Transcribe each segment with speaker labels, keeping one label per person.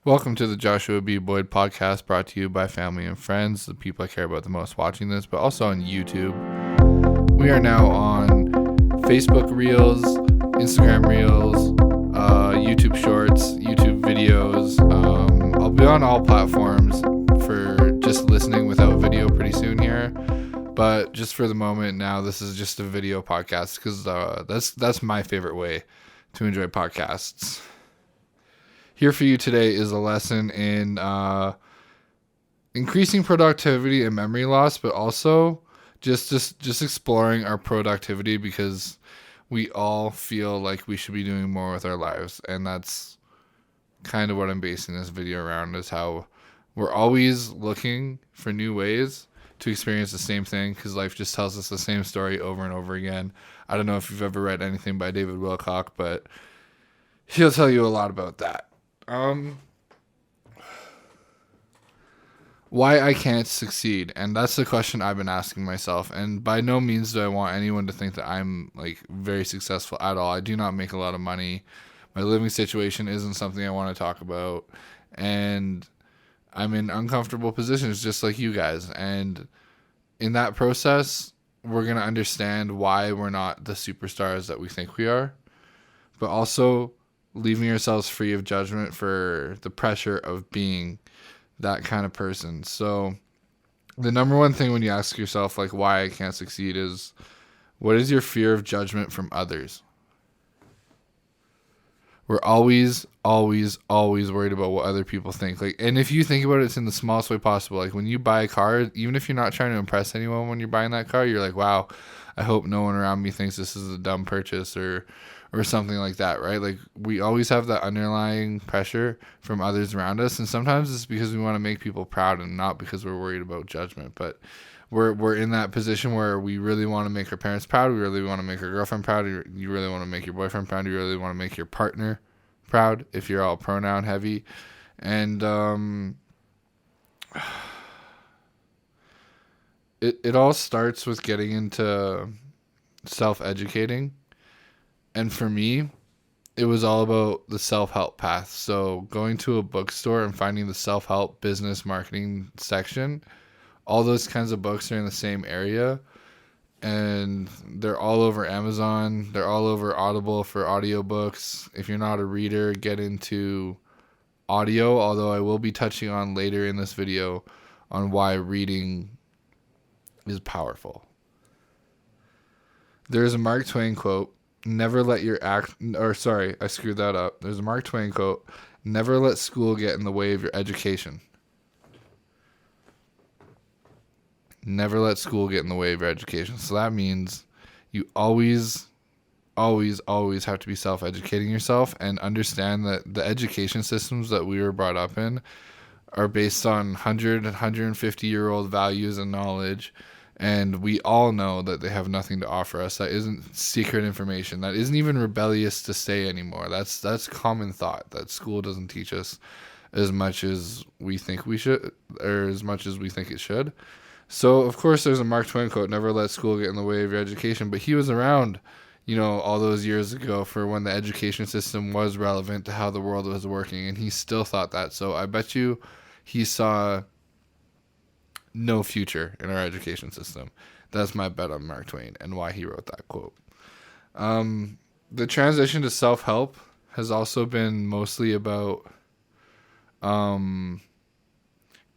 Speaker 1: Welcome to the Joshua B. Boyd podcast, brought to you by family and friends, the people I care about the most watching this, but also on YouTube. We are now on Facebook Reels, Instagram Reels, YouTube Shorts, YouTube videos. I'll be on all platforms for just listening without video pretty soon here. But just for the moment now, this is just a video podcast because that's my favorite way to enjoy podcasts. Here for you today is a lesson in increasing productivity and memory loss, but also just exploring our productivity, because we all feel like we should be doing more with our lives. And that's kind of what I'm basing this video around, is how we're always looking for new ways to experience the same thing, because life just tells us the same story over and over again. I don't know if you've ever read anything by David Wilcock, but he'll tell you a lot about that. Why I can't succeed, and that's the question I've been asking myself. And by no means do I want anyone to think that I'm like very successful at all. I do not make a lot of money. My living situation isn't something I want to talk about, and I'm in uncomfortable positions just like you guys. And in that process, we're gonna understand why we're not the superstars that we think we are, but also leaving yourselves free of judgment for the pressure of being that kind of person. So the number one thing when you ask yourself, like, why I can't succeed, is what is your fear of judgment from others? We're always worried about what other people think. Like, and if you think about it, it's in the smallest way possible. Like when you buy a car, even if you're not trying to impress anyone when you're buying that car, you're like, wow, I hope no one around me thinks this is a dumb purchase or something like that, right? Like we always have that underlying pressure from others around us, and sometimes it's because we want to make people proud and not because we're worried about judgment. But we're in that position where we really want to make our parents proud, we really want to make our girlfriend proud, you really want to make your boyfriend proud, you really want to make your partner proud if you're all pronoun heavy. And it all starts with getting into self-educating. And for me, it was all about the self-help path. So going to a bookstore and finding the self-help business marketing section, all those kinds of books are in the same area. And they're all over Amazon. They're all over Audible for audiobooks. If you're not a reader, get into audio, although I will be touching on later in this video on why reading is powerful. There's a Mark Twain quote. Never let your I screwed that up. There's a Mark Twain quote. Never let school get in the way of your education. Never let school get in the way of your education. So that means you always have to be self-educating yourself and understand that the education systems that we were brought up in are based on 100 and 150-year-old values and knowledge. And we all know that they have nothing to offer us. That isn't secret information. That isn't even rebellious to say anymore. That's common thought, that school doesn't teach us as much as we think we should, or as much as we think it should. So, of course, there's a Mark Twain quote, never let school get in the way of your education. But he was around, all those years ago for when the education system was relevant to how the world was working. And he still thought that. So I bet you he saw no future in our education system. That's my bet on Mark Twain and why he wrote that quote. The transition to self-help has also been mostly about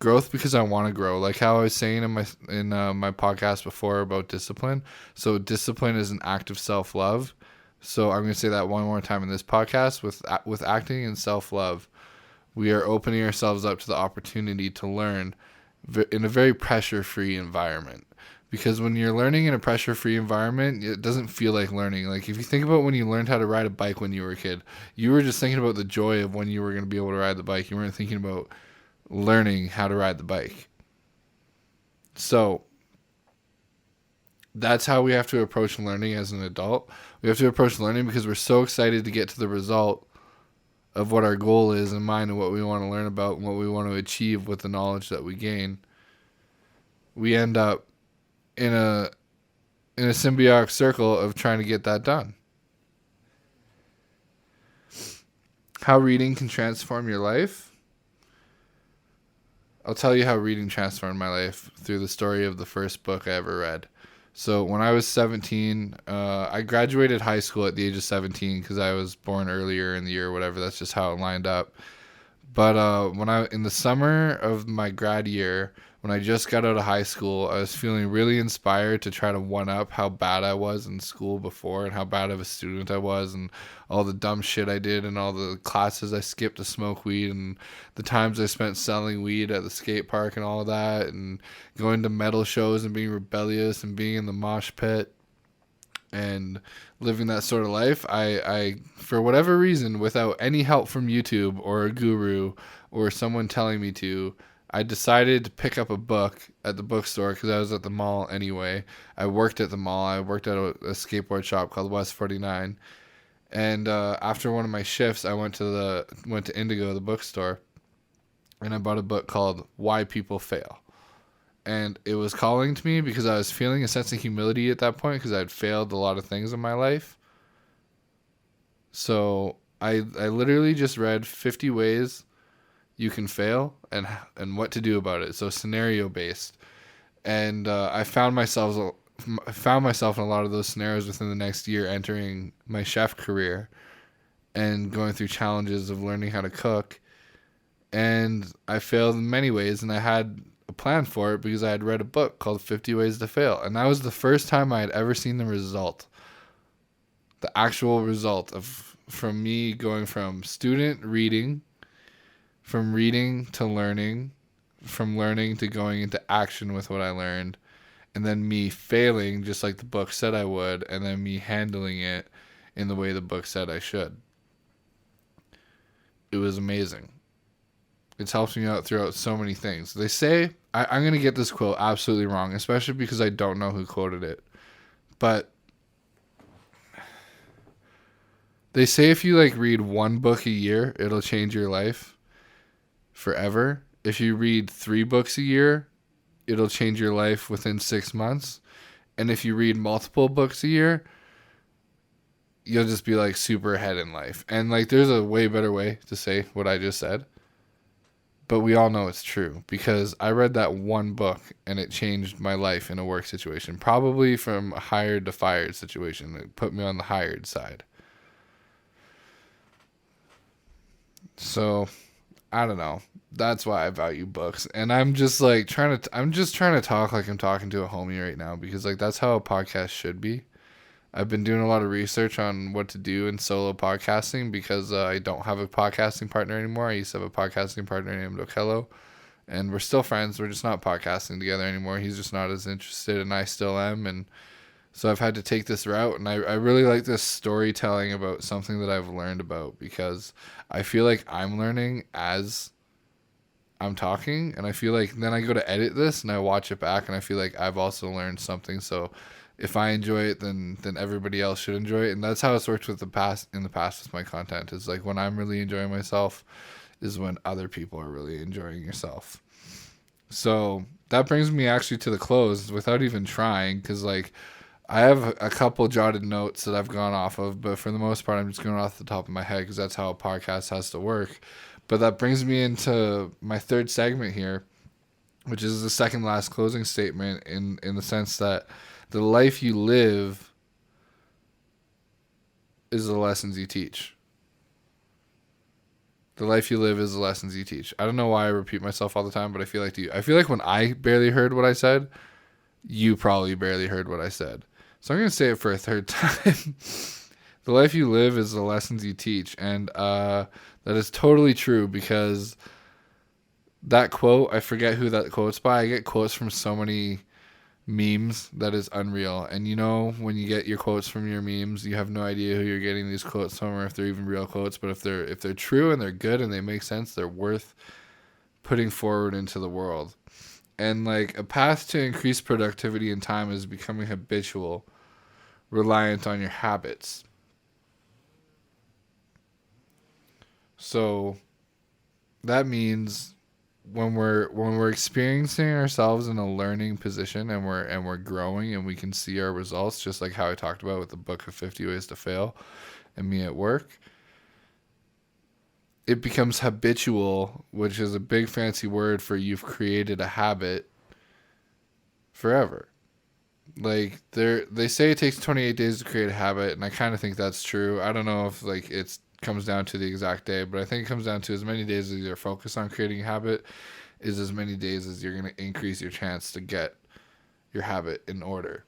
Speaker 1: growth, because I want to grow. Like how I was saying in my podcast before about discipline. So discipline is an act of self-love. So I'm going to say that one more time in this podcast. With acting and self-love, we are opening ourselves up to the opportunity to learn in a very pressure-free environment. Because when you're learning in a pressure-free environment, it doesn't feel like learning. Like if you think about when you learned how to ride a bike when you were a kid, you were just thinking about the joy of when you were going to be able to ride the bike. You weren't thinking about learning how to ride the bike. So that's how we have to approach learning as an adult. We have to approach learning because we're so excited to get to the result of what our goal is in mind and what we want to learn about and what we want to achieve with the knowledge that we gain. We end up in a symbiotic circle of trying to get that done. How reading can transform your life. I'll tell you how reading transformed my life through the story of the first book I ever read. So when I was 17, I graduated high school at the age of 17 because I was born earlier in the year or whatever. That's just how it lined up. But in the summer of my grad year, when I just got out of high school, I was feeling really inspired to try to one up how bad I was in school before and how bad of a student I was and all the dumb shit I did and all the classes I skipped to smoke weed and the times I spent selling weed at the skate park and all that and going to metal shows and being rebellious and being in the mosh pit and living that sort of life. I for whatever reason, without any help from YouTube or a guru or someone telling me to, I decided to pick up a book at the bookstore because I was at the mall anyway. I worked at the mall. I worked at a skateboard shop called West 49. And after one of my shifts, I went to Indigo, the bookstore, and I bought a book called Why People Fail. And it was calling to me because I was feeling a sense of humility at that point because I had failed a lot of things in my life. So I literally just read 50 ways you can fail and what to do about it. So scenario based. And I found myself in a lot of those scenarios within the next year, entering my chef career and going through challenges of learning how to cook. And I failed in many ways, and I had a plan for it because I had read a book called 50 Ways to Fail. And that was the first time I had ever seen the result. The actual result from me going from student reading, from reading to learning, from learning to going into action with what I learned, and then me failing just like the book said I would, and then me handling it in the way the book said I should. It was amazing. It's helped me out throughout so many things. They say, I'm going to get this quote absolutely wrong, especially because I don't know who quoted it. But they say if you read one book a year, it'll change your life forever. If you read 3 books a year, it'll change your life within 6 months. And if you read multiple books a year, you'll just be super ahead in life. And there's a way better way to say what I just said. But we all know it's true because I read that one book and it changed my life in a work situation. Probably from a hired to fired situation. It put me on the hired side. So, I don't know. That's why I value books. And I'm just trying to talk like I'm talking to a homie right now because that's how a podcast should be. I've been doing a lot of research on what to do in solo podcasting because I don't have a podcasting partner anymore. I used to have a podcasting partner named Okello, and we're still friends. We're just not podcasting together anymore. He's just not as interested, and I still am. And so I've had to take this route, and I really like this storytelling about something that I've learned about because I feel like I'm learning as I'm talking, and I feel like then I go to edit this and I watch it back, and I feel like I've also learned something. So if I enjoy it, then everybody else should enjoy it. And that's how it's worked in the past with my content. Is when I'm really enjoying myself is when other people are really enjoying yourself. So that brings me actually to the close without even trying because I have a couple jotted notes that I've gone off of, but for the most part, I'm just going off the top of my head because that's how a podcast has to work. But that brings me into my third segment here, which is the second last closing statement in the sense that the life you live is the lessons you teach. The life you live is the lessons you teach. I don't know why I repeat myself all the time, but I feel like when I barely heard what I said, you probably barely heard what I said. So I'm going to say it for a third time. The life you live is the lessons you teach. And that is totally true because that quote, I forget who that quote's by. I get quotes from so many memes that is unreal. And when you get your quotes from your memes, you have no idea who you're getting these quotes from or if they're even real quotes. But if they're true and they're good and they make sense, they're worth putting forward into the world. And a path to increased productivity and time is becoming habitual, reliant on your habits. So that means when we're experiencing ourselves in a learning position and we're growing and we can see our results, just like how I talked about with the book of 50 Ways to Fail and me at work, it becomes habitual, which is a big fancy word for you've created a habit forever. Like they say it takes 28 days to create a habit, and I kind of think that's true. I don't know if like it comes down to the exact day, but I think it comes down to as many days as you're focused on creating a habit is as many days as you're going to increase your chance to get your habit in order.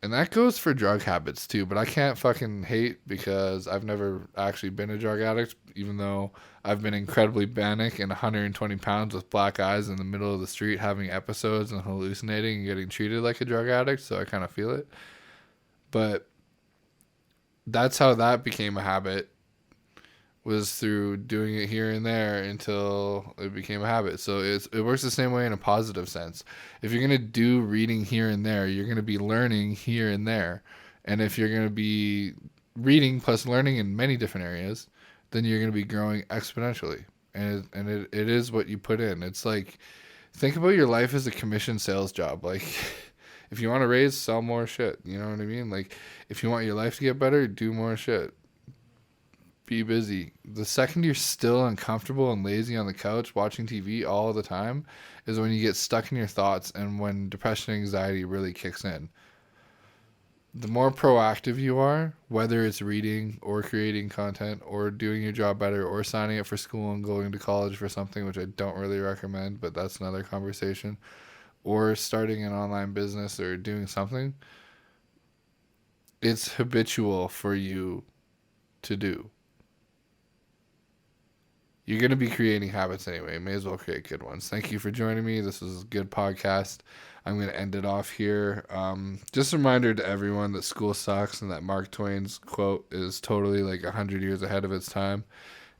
Speaker 1: And that goes for drug habits too, but I can't fucking hate because I've never actually been a drug addict, even though I've been incredibly manic and 120 pounds with black eyes in the middle of the street having episodes and hallucinating and getting treated like a drug addict, so I kind of feel it. But that's how that became a habit, was through doing it here and there until it became a habit. So it works the same way in a positive sense. If you're going to do reading here and there, you're going to be learning here and there. And if you're going to be reading plus learning in many different areas, then you're going to be growing exponentially. And it is what you put in. It's like, think about your life as a commission sales job. Like, if you want to raise, sell more shit. You know what I mean? Like, if you want your life to get better, do more shit. Be busy. The second you're still uncomfortable and lazy on the couch watching TV all the time is when you get stuck in your thoughts and when depression and anxiety really kicks in. The more proactive you are, whether it's reading or creating content or doing your job better or signing up for school and going to college for something, which I don't really recommend, but that's another conversation, or starting an online business or doing something, it's habitual for you to do. You're going to be creating habits anyway. May as well create good ones. Thank you for joining me. This was a good podcast. I'm going to end it off here. Just a reminder to everyone that school sucks and that Mark Twain's quote is totally like 100 years ahead of its time.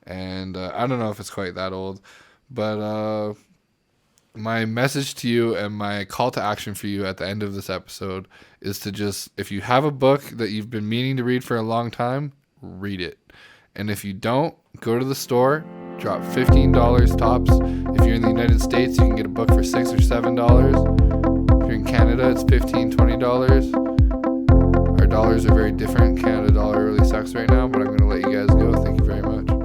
Speaker 1: And I don't know if it's quite that old. But my message to you and my call to action for you at the end of this episode is to just, if you have a book that you've been meaning to read for a long time, read it. And if you don't, go to the store, drop $15 tops. If you're in the United States, you can get a book for $6 or $7. If you're in Canada, it's $15, $20. Our dollars are very different. Canada dollar really sucks right now, but I'm going to let you guys go. Thank you very much.